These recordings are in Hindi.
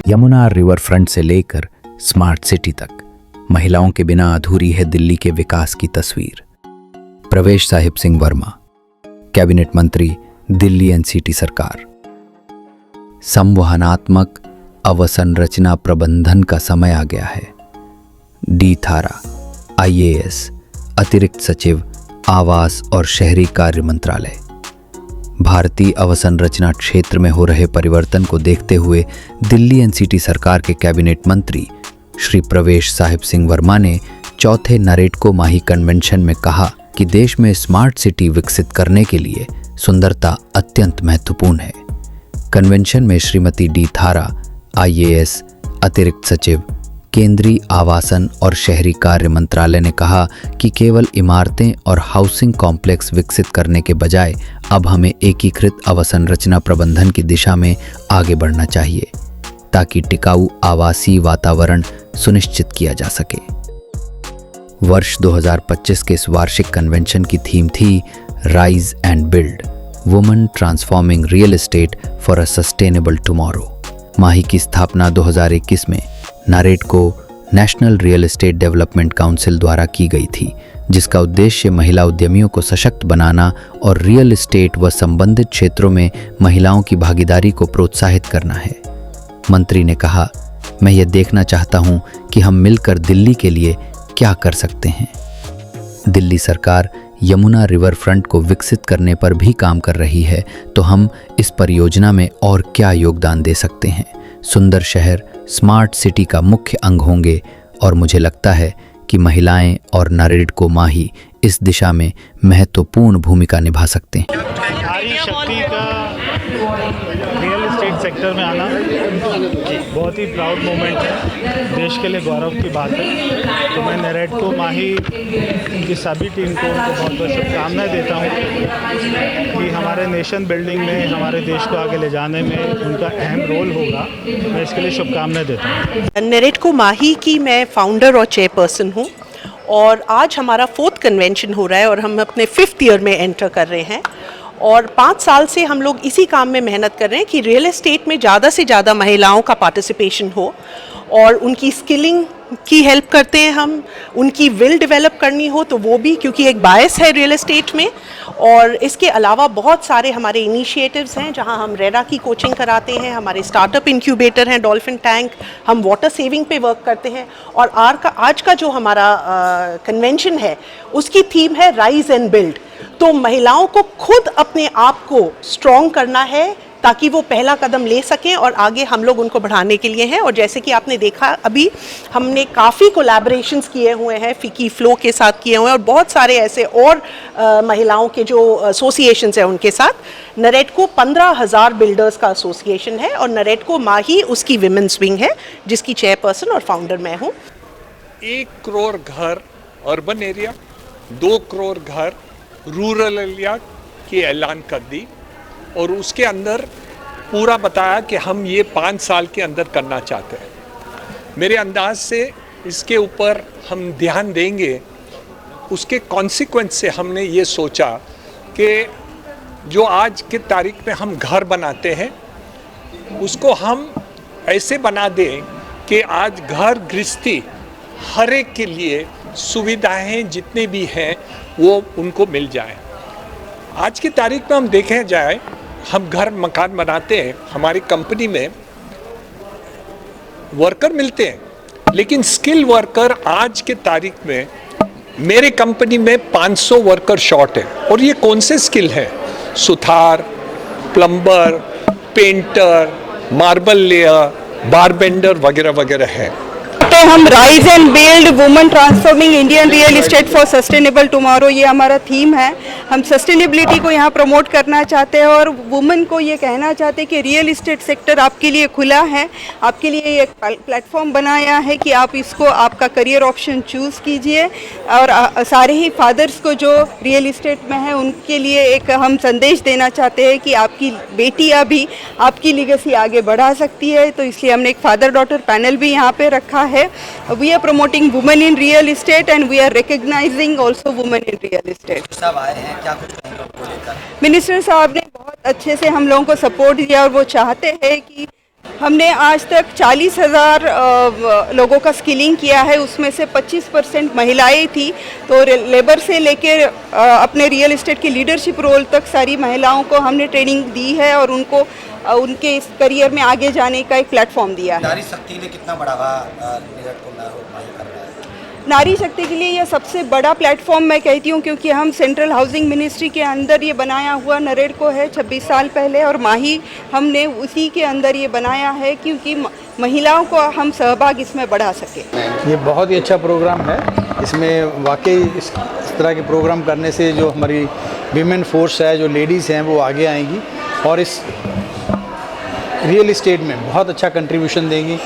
यमुना रिवर फ्रंट से लेकर स्मार्ट सिटी तक महिलाओं के बिना अधूरी है दिल्ली के विकास की तस्वीर। प्रवेश साहिब सिंह वर्मा, कैबिनेट मंत्री, दिल्ली एनसीटी सरकार। संवहनात्मक अवसंरचना प्रबंधन का समय आ गया है। डी थारा, IAS, अतिरिक्त सचिव, आवास और शहरी कार्य मंत्रालय। भारतीय अवसंरचना क्षेत्र में हो रहे परिवर्तन को देखते हुए दिल्ली एनसीटी सरकार के कैबिनेट मंत्री श्री प्रवेश साहिब सिंह वर्मा ने चौथे नरेटको माही कन्वेंशन में कहा कि देश में स्मार्ट सिटी विकसित करने के लिए सुंदरता अत्यंत महत्वपूर्ण है। कन्वेंशन में श्रीमती डी थारा, IAS, अतिरिक्त सचिव, केंद्रीय आवासन और शहरी कार्य मंत्रालय ने कहा कि केवल इमारतें और हाउसिंग कॉम्प्लेक्स विकसित करने के बजाय अब हमें एकीकृत अवसंरचना प्रबंधन की दिशा में आगे बढ़ना चाहिए ताकि टिकाऊ आवासीय वातावरण सुनिश्चित किया जा सके। वर्ष 2025 के इस वार्षिक कन्वेंशन की थीम थी rise and build, women transforming real estate for a sustainable tomorrow. Mahi की स्थापना 2021 में NAREDCO, National Real Estate Development Council द्वारा की गई थी, जिसका उद्देश्य महिला उद्यमियों को सशक्त बनाना और रियल एस्टेट व संबंधित क्षेत्रों में महिलाओं की भागीदारी को प्रोत्साहित करना है। मंत्री ने कहा, मैं यह देखना चाहता हूं कि हम मिलकर दिल्ली के लिए क्या कर सकते हैं। दिल्ली सरकार यमुना रिवर फ्रंट को विकसित करने पर भी काम कर रही है, तो हम इस परियोजना में और क्या योगदान दे सकते हैं। सुंदर शहर स्मार्ट सिटी का मुख्य अंग होंगे और मुझे लगता है कि महिलाएं और नरेटको माही इस दिशा में महत्वपूर्ण भूमिका निभा सकते हैं। नारी शक्ति का रियल एस्टेट सेक्टर में आना बहुत ही प्राउड मोमेंट है, देश के लिए गौरव की बात है। तो मैं नरेटको माही की सभी टीम को उनको बहुत बहुत शुभकामनाएं देता हूँ कि हमारे नेशन बिल्डिंग में, हमारे देश को आगे ले जाने में उनका अहम रोल होगा। मैं इसके लिए शुभकामनाएं देता हूँ। नरेटको माही की मैं फाउंडर और चेयरपर्सन हूँ और आज हमारा 4th कन्वेंशन हो रहा है और हम अपने 5th ईयर में एंटर कर रहे हैं और 5 साल से हम लोग इसी काम में मेहनत कर रहे हैं कि रियल एस्टेट में ज़्यादा से ज़्यादा महिलाओं का पार्टिसिपेशन हो और उनकी स्किलिंग की हेल्प करते हैं हम, उनकी विल डेवलप करनी हो तो वो भी, क्योंकि एक बायस है रियल एस्टेट में। और इसके अलावा बहुत सारे हमारे इनिशिएटिव्स हैं जहां हम रेरा की कोचिंग कराते हैं, हमारे स्टार्टअप इंक्यूबेटर हैं डॉल्फिन टैंक, हम वाटर सेविंग पे वर्क करते हैं। और आज का जो हमारा कन्वेंशन है उसकी थीम है राइज एंड बिल्ड। तो महिलाओं को खुद अपने आप को स्ट्रॉन्ग करना है ताकि वो पहला कदम ले सकें और आगे हम लोग उनको बढ़ाने के लिए हैं। और जैसे कि आपने देखा, अभी हमने काफ़ी कोलैबोरेशंस किए हुए हैं, फिकी फ्लो के साथ किए हुए हैं और बहुत सारे ऐसे और महिलाओं के जो एसोसिएशंस हैं उनके साथ। नरेटको 15,000 बिल्डर्स का एसोसिएशन है और नरेटको माही उसकी विमेंस विंग है जिसकी चेयरपर्सन और फाउंडर मैं हूँ। 1 करोड़ घर अर्बन एरिया, 2 करोड़ घर रूरल एरिया की ऐलान कर दी और उसके अंदर पूरा बताया कि हम ये 5 साल के अंदर करना चाहते हैं। मेरे अंदाज से इसके ऊपर हम ध्यान देंगे। उसके कॉन्सिक्वेंस से हमने ये सोचा कि जो आज के तारीख में हम घर बनाते हैं उसको हम ऐसे बना दें कि आज घर गृहस्थी हर एक के लिए सुविधाएं जितने भी हैं वो उनको मिल जाए। आज की तारीख में हम देखें जाए, हम घर मकान बनाते हैं, हमारी कंपनी में वर्कर मिलते हैं, लेकिन स्किल वर्कर आज के तारीख में मेरे कंपनी में 500 वर्कर शॉर्ट है। और ये कौन से स्किल है? सुथार, plumber, painter, marble layer, bar bender वगैरह वगैरह है। तो हम rise and build, women transforming Indian real estate for sustainable tomorrow, ये हमारा थीम है। हम सस्टेनेबिलिटी को यहाँ प्रमोट करना चाहते हैं और वुमेन को ये कहना चाहते हैं कि रियल एस्टेट सेक्टर आपके लिए खुला है, आपके लिए एक प्लेटफॉर्म बनाया है कि आप इसको आपका करियर ऑप्शन चूज़ कीजिए। और सारे ही फादर्स को जो रियल एस्टेट में है उनके लिए एक हम संदेश देना चाहते हैं कि आपकी बेटियाँ भी आपकी लीगेसी आगे बढ़ा सकती है। तो इसलिए हमने एक फादर डॉटर पैनल भी यहाँ पे रखा है। We are promoting women in real estate and we are recognizing also women in real estate। सब आए हैं, क्या कुछ कहेंगे उनको लेकर? मिनिस्टर साहब ने बहुत अच्छे से हम लोगों को सपोर्ट दिया और वो चाहते हैं कि हमने आज तक 40,000 लोगों का स्किलिंग किया है, उसमें से 25% महिलाएं थी। तो लेबर से लेकर अपने रियल एस्टेट के लीडरशिप रोल तक सारी महिलाओं को हमने ट्रेनिंग दी है और उनको उनके इस करियर में आगे जाने का एक प्लेटफॉर्म दिया है। नारी शक्ति ने कितना बढ़ावा निरट को माही कर रहा है? नारी शक्ति के लिए यह सबसे बड़ा प्लेटफॉर्म मैं कहती हूँ, क्योंकि हम सेंट्रल हाउसिंग मिनिस्ट्री के अंदर ये बनाया हुआ नरेडको है 26 साल पहले, और माही हमने उसी के अंदर ये बनाया है क्योंकि महिलाओं को हम सहभाग इसमें बढ़ा सके। ये बहुत ही अच्छा प्रोग्राम है। इसमें वाकई इस तरह के प्रोग्राम करने से जो हमारी वीमेन फोर्स है, जो लेडीज़ हैं, वो आगे आएंगी और इस रियल इस्टेट में बहुत अच्छा कंट्रीब्यूशन देंगी।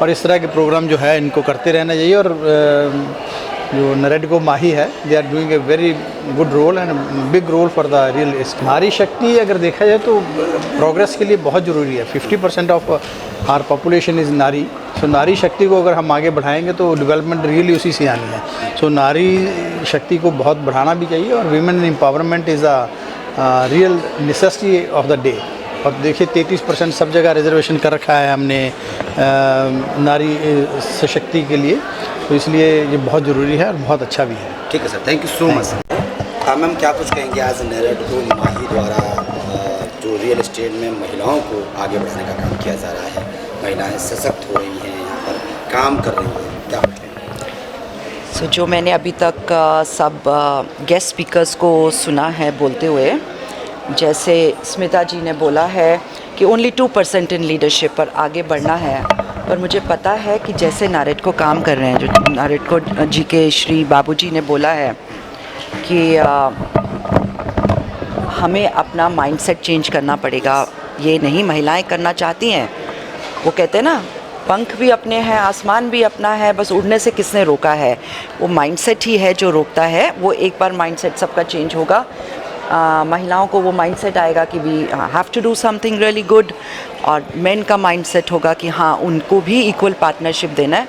और इस तरह के प्रोग्राम जो है इनको करते रहना चाहिए। और जो नरेडको माही है, they are doing a very good role and big role for the real estate. नारी शक्ति अगर देखा जाए तो प्रोग्रेस के लिए बहुत ज़रूरी है। 50% ऑफ आवर पॉपुलेशन इज़ नारी। सो नारी शक्ति को अगर हम आगे बढ़ाएंगे तो डेवलपमेंट रियली उसी से आनी है। सो नारी शक्ति को बहुत बढ़ाना भी चाहिए और women empowerment is a real necessity of the day. और देखिए 33% सब जगह रिजर्वेशन कर रखा है हमने नारी सशक्ति के लिए, तो इसलिए ये बहुत ज़रूरी है और बहुत अच्छा भी है। ठीक है sir, thank you so much. Ma'am क्या कुछ कहेंगे आज नरेडको माही द्वारा जो रियल एस्टेट में महिलाओं को आगे बढ़ाने का काम किया जा रहा है, महिलाएं सशक्त हो रही हैं, यहाँ पर काम कर रही हैं, क्या कहेंगे? जो मैंने अभी तक सब गेस्ट स्पीकर्स को सुना है बोलते हुए, जैसे स्मिता जी ने बोला है कि ओनली 2% इन लीडरशिप पर आगे बढ़ना है, पर मुझे पता है कि जैसे नारेडको काम कर रहे हैं, जो नारेडको जी के श्री बाबूजी ने बोला है कि हमें अपना माइंडसेट चेंज करना पड़ेगा। ये नहीं महिलाएं करना चाहती हैं, वो कहते हैं ना, पंख भी अपने हैं, आसमान भी अपना है, बस उड़ने से किसने रोका है? वो माइंडसेट ही है जो रोकता है। वो एक बार माइंडसेट सबका चेंज होगा, महिलाओं को वो माइंडसेट आएगा कि we have to do something really good, और मेन का माइंडसेट होगा कि हाँ उनको भी इक्वल पार्टनरशिप देना है,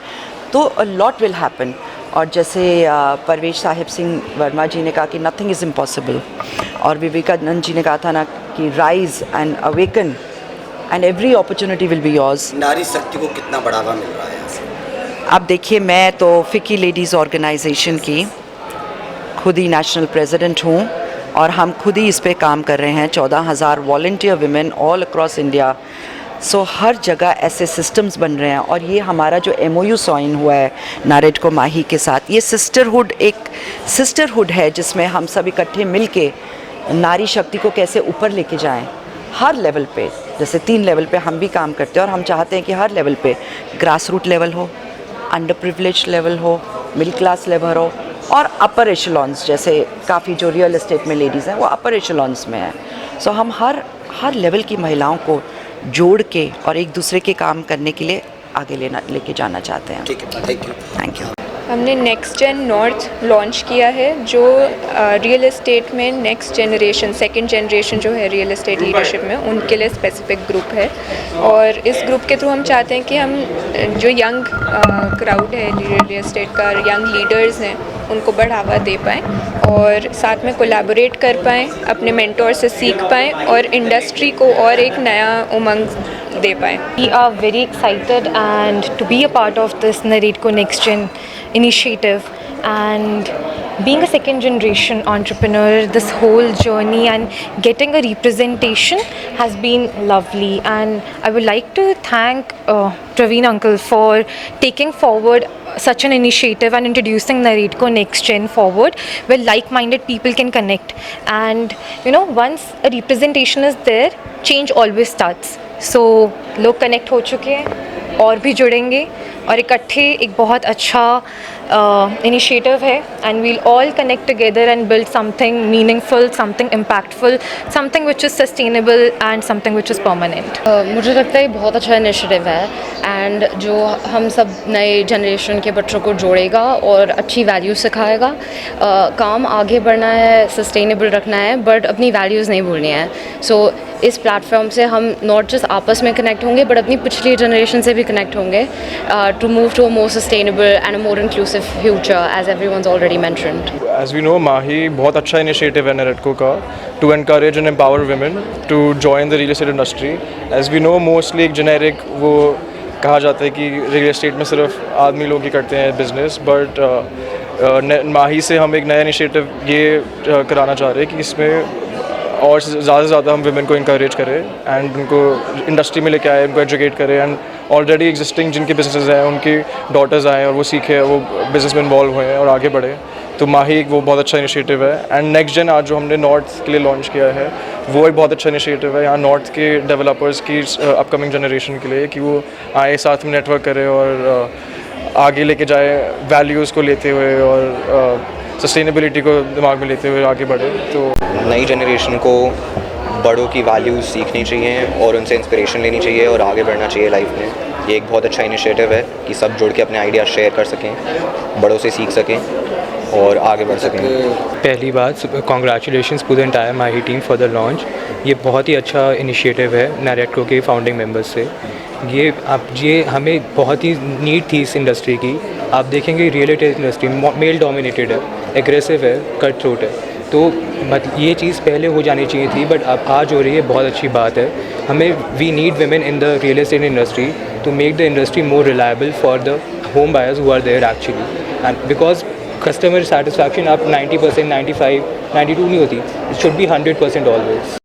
तो अ लॉट विल हैपन। और जैसे परवेश साहिब सिंह वर्मा जी ने कहा कि नथिंग इज़ इम्पॉसिबल, और विवेकानंद जी ने कहा था ना कि rise and awaken and every opportunity will be yours. नारी शक्ति को कितना बढ़ावा मिल रहा है यहाँ से? आप देखिए, मैं तो फिकी लेडीज़ ऑर्गेनाइजेशन की खुद ही नेशनल प्रेसिडेंट हूँ और हम खुद ही इस पे काम कर रहे हैं। 14,000 volunteer women all across India. So हर जगह ऐसे सिस्टम्स बन रहे हैं, और ये हमारा जो MOU साइन हुआ है नारेडको माही के साथ, ये सिस्टरहुड एक सिस्टरहुड है जिसमें हम सब इकट्ठे मिल के नारी शक्ति को कैसे ऊपर लेके जाएं हर लेवल पे। जैसे 3 लेवल पे हम भी काम करते हैं, और हम चाहते हैं कि हर लेवल पे, ग्रास रूट लेवल हो, अंडर प्रिविलेज लेवल हो, मिडिल क्लास लेवल हो, और अपर एशेलॉन्स, जैसे काफ़ी जो रियल एस्टेट में लेडीज़ हैं वो अपर एशेलॉन्स में हैं। सो हम हर लेवल की महिलाओं को जोड़ के और एक दूसरे के काम करने के लिए आगे लेके जाना चाहते हैं। ठीक है, थैंक यू। Thank you. हमने नेक्स्ट जेन नॉर्थ लॉन्च किया है, जो रियल एस्टेट में नेक्स्ट जनरेशन, सेकंड जनरेशन जो है रियल एस्टेट लीडरशिप में, उनके लिए स्पेसिफिक ग्रुप है। और इस ग्रुप के थ्रू हम चाहते हैं कि हम जो यंग क्राउड है रियल एस्टेट का, यंग लीडर्स हैं, उनको बढ़ावा दे पाएँ और साथ में कोलैबोरेट कर पाएँ, अपने मेंटोर से सीख पाएँ और इंडस्ट्री को और एक नया उमंग दे पाएँ। We are very excited and to be a part of this Naredco Next Gen initiative, and being a second generation entrepreneur, this whole journey and getting a representation has been lovely, and I would like to thank Praveen uncle for taking forward such an initiative and introducing Naredco Next Gen forward, where like-minded people can connect. And you know, once a representation is there, change always starts. So लोग कनेक्ट हो चुके हैं और भी जुड़ेंगे, और इकट्ठे एक बहुत अच्छा इनिशिएटिव है, and we'll all connect together and build something meaningful, something impactful, something which is sustainable and something which is permanent. मुझे लगता है ये बहुत अच्छा इनिशिएटिव है, एंड जो हम सब नए जनरेशन के बच्चों को जोड़ेगा और अच्छी वैल्यूज सिखाएगा। काम आगे बढ़ना है, सस्टेनेबल रखना है, बट अपनी वैल्यूज़ नहीं भूलनी है। सो इस प्लेटफॉर्म से हम नॉट जस्ट आपस में कनेक्ट होंगे, बट अपनी पिछली जनरेशन से भी कनेक्ट होंगे to move to a more sustainable and a more inclusive progressive future, as everyone's already mentioned. As we know, Mahi बहुत अच्छा इनिशिएटिव है NAREDCO का to encourage and empower women to join the real estate industry. As we know, mostly एक generic वो कहा जाता है कि रियल एस्टेट में सिर्फ आदमी लोग ही करते हैं बिजनेस, बट माही से हम एक नया इनिशिएटिव ये कराना चाह रहे हैं कि इसमें और ज़्यादा से ज़्यादा हम वुमेन को इंकरेज करें एंड उनको इंडस्ट्री में लेके आए, उनको एजुकेट करें एंड ऑलरेडी एग्जिस्टिंग जिनके बिजनेसेस हैं उनकी डॉटर्स आएँ और वो सीखे, वो बिज़नेस में इन्वॉल्व हुए हैं और आगे बढ़े। तो माही वो बहुत अच्छा इनिशिएटिव है। एंड नेक्स्ट जेन आज जो हमने नॉर्थ के लिए लॉन्च किया है वो एक बहुत अच्छा इनिशिएटिव है यहाँ नॉर्थ के डेवलपर्स की अपकमिंग जनरेशन के लिए, कि वो आए साथ में नेटवर्क करें और आगे लेके जाए वैल्यूज़ को लेते हुए और सस्टेनेबिलिटी को दिमाग में लेते हुए आगे बढ़े। तो नई जनरेशन को बड़ों की वैल्यूज़ सीखनी चाहिए और उनसे इंस्पिरेशन लेनी चाहिए और आगे बढ़ना चाहिए लाइफ में। ये एक बहुत अच्छा इनिशिएटिव है कि सब जुड़ के अपने आइडियाज़ शेयर कर सकें, बड़ों से सीख सकें और आगे बढ़ सकें। पहली बात, congratulations to the entire MAHI team for the launch. ये बहुत ही अच्छा इनिशिएटिव है NAREDCO के फाउंडिंग मेंबर्स से। ये हमें बहुत ही नीड थी इस इंडस्ट्री की। आप देखेंगे real estate industry male dominated है, एग्रेसिव है, कट थ्रोट है, तो ये चीज़ पहले हो जानी चाहिए थी, बट अब आज हो रही है, बहुत अच्छी बात है। हमें we need women in the real estate industry to make the industry more reliable for the home buyers who are there actually, and because customer satisfaction आप 90%, 95, 92 नहीं होती, इट शुड बी 100% ऑलवेज।